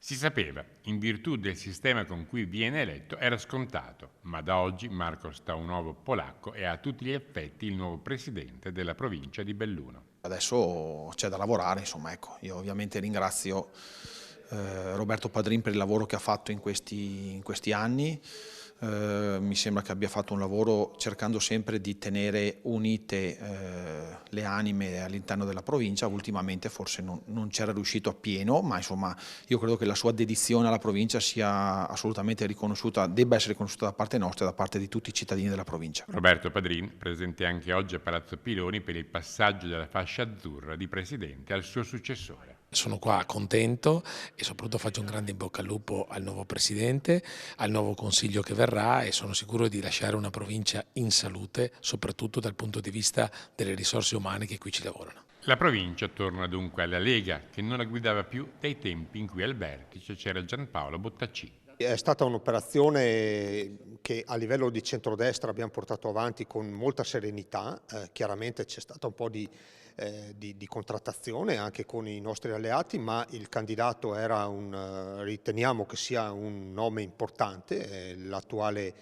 Si sapeva, in virtù del sistema con cui viene eletto, era scontato, ma da oggi Marco Staunovo polacco è a tutti gli effetti il nuovo presidente della provincia di Belluno. Adesso c'è da lavorare, insomma, ecco. Io ovviamente ringrazio Roberto Padrin per il lavoro che ha fatto in questi anni. Mi sembra che abbia fatto un lavoro cercando sempre di tenere unite le anime all'interno della provincia. Ultimamente forse non c'era riuscito appieno, ma insomma io credo che la sua dedizione alla provincia sia assolutamente riconosciuta, debba essere riconosciuta da parte nostra e da parte di tutti i cittadini della provincia. Roberto Padrin, presente anche oggi a Palazzo Piloni per il passaggio della fascia azzurra di presidente al suo successore. Sono qua contento e soprattutto faccio un grande in bocca al lupo al nuovo presidente, al nuovo consiglio che verrà e sono sicuro di lasciare una provincia in salute, soprattutto dal punto di vista delle risorse umane che qui ci lavorano. La provincia torna dunque alla Lega, che non la guidava più dai tempi in cui al vertice c'era Gianpaolo Bottaccini. È stata un'operazione che a livello di centrodestra abbiamo portato avanti con molta serenità, chiaramente c'è stata un po' di contrattazione anche con i nostri alleati, ma il candidato riteniamo che sia un nome importante, l'attuale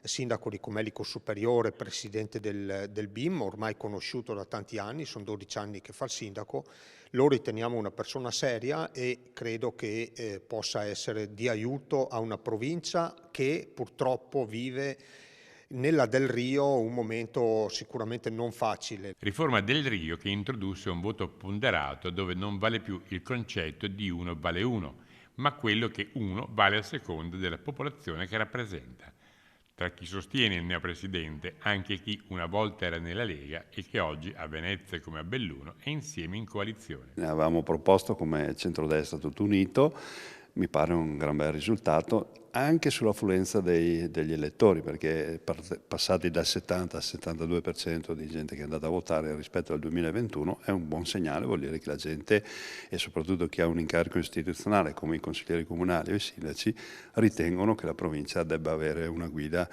sindaco di Comelico Superiore, presidente del BIM, ormai conosciuto da tanti anni, sono 12 anni che fa il sindaco. Lo riteniamo una persona seria e credo che possa essere di aiuto a una provincia che purtroppo vive nella Del Rio un momento sicuramente non facile. Riforma Del Rio che introdusse un voto ponderato dove non vale più il concetto di uno vale uno, ma quello che uno vale a seconda della popolazione che rappresenta. Tra chi sostiene il neopresidente anche chi una volta era nella Lega e che oggi a Venezia come a Belluno è insieme in coalizione. Ne avevamo proposto come centrodestra tutto unito, mi pare un gran bel risultato anche sull'affluenza degli elettori, perché passati dal 70 al 72% di gente che è andata a votare rispetto al 2021 è un buon segnale, vuol dire che la gente e soprattutto chi ha un incarico istituzionale come i consiglieri comunali o i sindaci ritengono che la provincia debba avere una guida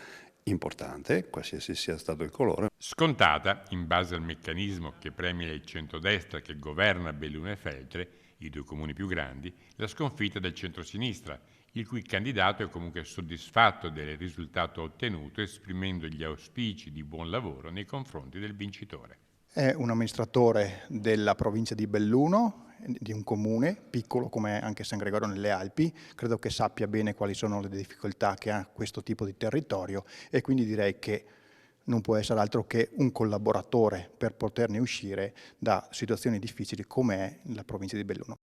importante, qualsiasi sia stato il colore. Scontata, in base al meccanismo che premia il centrodestra che governa Belluno e Feltre, i due comuni più grandi, la sconfitta del centrosinistra, il cui candidato è comunque soddisfatto del risultato ottenuto, esprimendo gli auspici di buon lavoro nei confronti del vincitore. È un amministratore della provincia di Belluno, di un comune piccolo come anche San Gregorio nelle Alpi, credo che sappia bene quali sono le difficoltà che ha questo tipo di territorio e quindi direi che non può essere altro che un collaboratore per poterne uscire da situazioni difficili come è la provincia di Belluno.